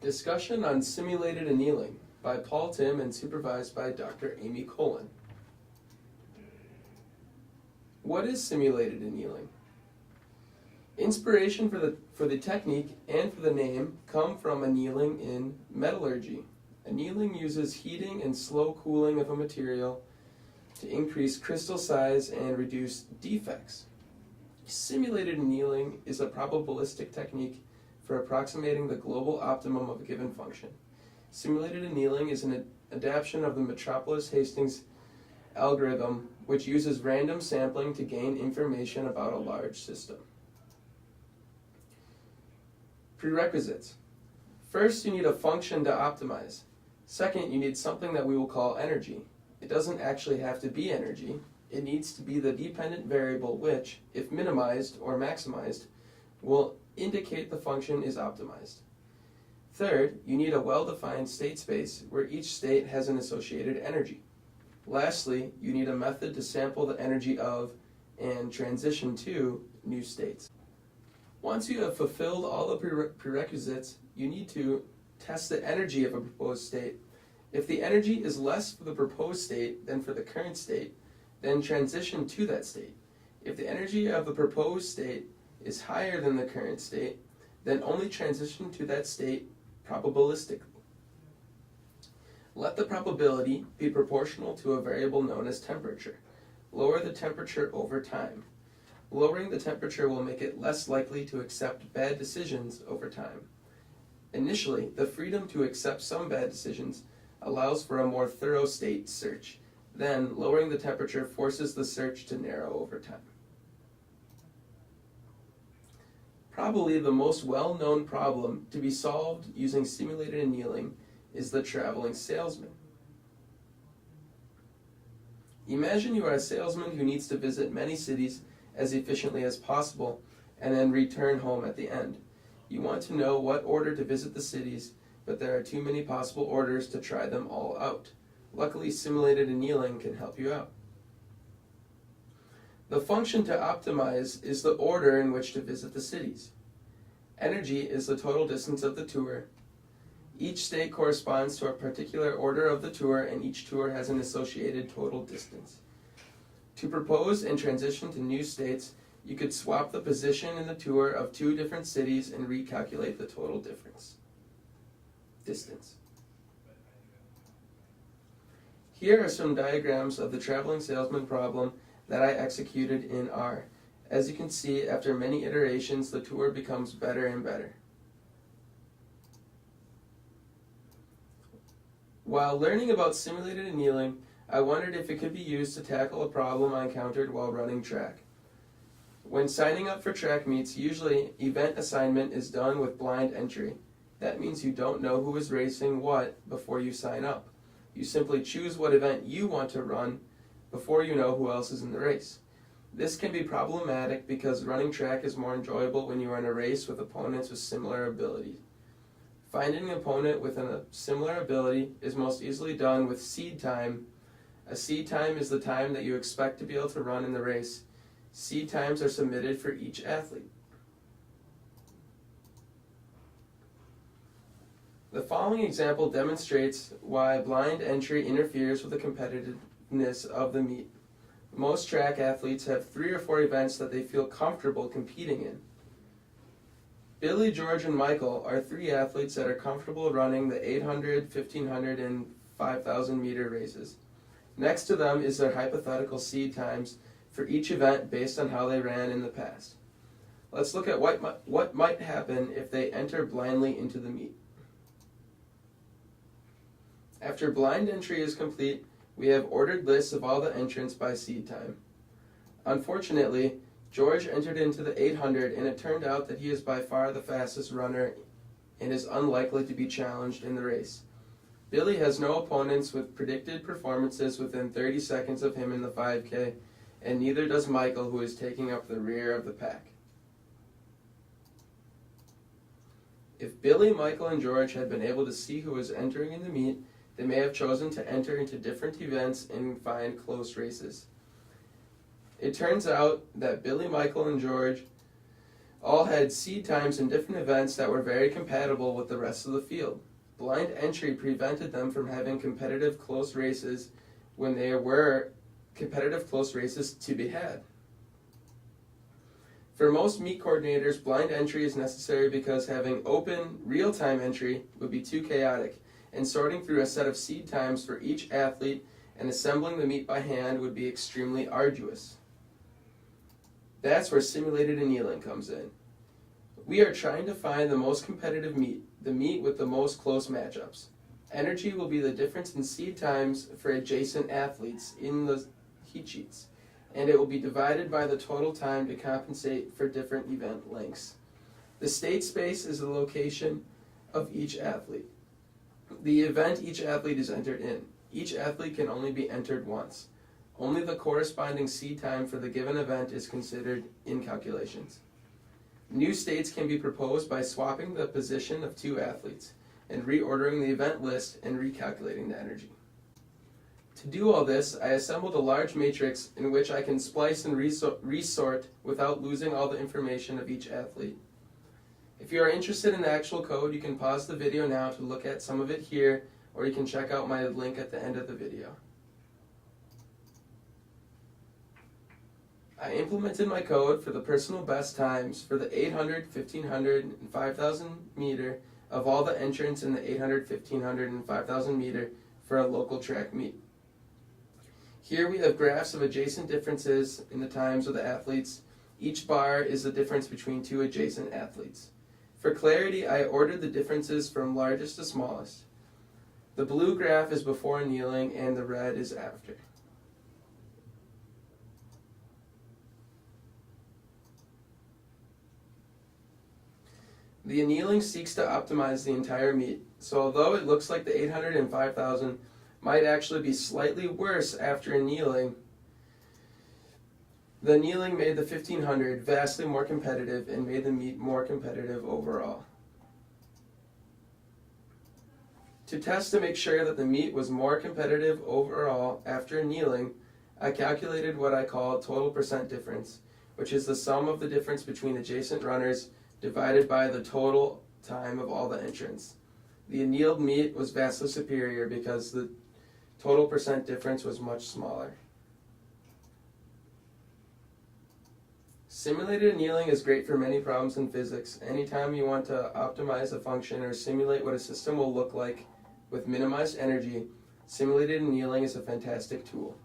Discussion on simulated annealing by Paul Timm and supervised by Dr. Amy Colin. What is simulated annealing? Inspiration for the technique and for the name come from annealing in metallurgy. Annealing uses heating and slow cooling of a material to increase crystal size and reduce defects. Simulated annealing is a probabilistic technique for approximating the global optimum of a given function. Simulated annealing is an adaptation of the Metropolis-Hastings algorithm, which uses random sampling to gain information about a large system. Prerequisites. First, you need a function to optimize. Second, you need something that we will call energy. It doesn't actually have to be energy. It needs to be the dependent variable which, if minimized or maximized, will indicate the function is optimized. Third, you need a well-defined state space where each state has an associated energy. Lastly, you need a method to sample the energy of and transition to new states. Once you have fulfilled all the prerequisites, you need to test the energy of a proposed state. If the energy is less for the proposed state than for the current state, then transition to that state. If the energy of the proposed state is higher than the current state, then only transition to that state probabilistically. Let the probability be proportional to a variable known as temperature. Lower the temperature over time. Lowering the temperature will make it less likely to accept bad decisions over time. Initially, the freedom to accept some bad decisions allows for a more thorough state search. Then, lowering the temperature forces the search to narrow over time. Probably the most well-known problem to be solved using simulated annealing is the traveling salesman. Imagine you are a salesman who needs to visit many cities as efficiently as possible and then return home at the end. You want to know what order to visit the cities, but there are too many possible orders to try them all out. Luckily, simulated annealing can help you out. The function to optimize is the order in which to visit the cities. Energy is the total distance of the tour. Each state corresponds to a particular order of the tour, and each tour has an associated total distance. To propose and transition to new states, you could swap the position in the tour of two different cities and recalculate the total distance. Here are some diagrams of the traveling salesman problem that I executed in R. As you can see, after many iterations, the tour becomes better and better. While learning about simulated annealing, I wondered if it could be used to tackle a problem I encountered while running track. When signing up for track meets, usually event assignment is done with blind entry. That means you don't know who is racing what before you sign up. You simply choose what event you want to run before you know who else is in the race. This can be problematic because running track is more enjoyable when you are in a race with opponents with similar abilities. Finding an opponent with a similar ability is most easily done with seed time. A seed time is the time that you expect to be able to run in the race. Seed times are submitted for each athlete. The following example demonstrates why blind entry interferes with the competitiveness of the meet. Most track athletes have 3 or 4 events that they feel comfortable competing in. Billy, George, and Michael are 3 athletes that are comfortable running the 800, 1500, and 5000 meter races. Next to them is their hypothetical seed times for each event based on how they ran in the past. Let's look at what might happen if they enter blindly into the meet. After blind entry is complete, we have ordered lists of all the entrants by seed time. Unfortunately, George entered into the 800, and it turned out that he is by far the fastest runner and is unlikely to be challenged in the race. Billy has no opponents with predicted performances within 30 seconds of him in the 5K, and neither does Michael, who is taking up the rear of the pack. If Billy, Michael, and George had been able to see who was entering in the meet, they may have chosen to enter into different events and find close races. It turns out that Billy, Michael, and George all had seed times in different events that were very compatible with the rest of the field. Blind entry prevented them from having competitive close races when there were competitive close races to be had. For most meet coordinators, blind entry is necessary because having open, real-time entry would be too chaotic, and sorting through a set of seed times for each athlete and assembling the meet by hand would be extremely arduous. That's where simulated annealing comes in. We are trying to find the most competitive meet, the meet with the most close matchups. Energy will be the difference in seed times for adjacent athletes in the heat sheets, and it will be divided by the total time to compensate for different event lengths. The state space is the location of each athlete. The event each athlete is entered in. Each athlete can only be entered once. Only the corresponding seed time for the given event is considered in calculations. New states can be proposed by swapping the position of two athletes and reordering the event list and recalculating the energy. To do all this, I assembled a large matrix in which I can splice and resort without losing all the information of each athlete. If you are interested in the actual code, you can pause the video now to look at some of it here, or you can check out my link at the end of the video. I implemented my code for the personal best times for the 800, 1500, and 5000 meter of all the entrants in the 800, 1500, and 5000 meter for a local track meet. Here we have graphs of adjacent differences in the times of the athletes. Each bar is the difference between two adjacent athletes. For clarity, I ordered the differences from largest to smallest. The blue graph is before annealing and the red is after. The annealing seeks to optimize the entire meet, so although it looks like the 800 and 5000 might actually be slightly worse after annealing, the annealing made the 1500 vastly more competitive and made the meet more competitive overall. To test to make sure that the meet was more competitive overall after annealing, I calculated what I call total percent difference, which is the sum of the difference between adjacent runners divided by the total time of all the entrants. The annealed meet was vastly superior because the total percent difference was much smaller. Simulated annealing is great for many problems in physics. Anytime you want to optimize a function or simulate what a system will look like with minimized energy, simulated annealing is a fantastic tool.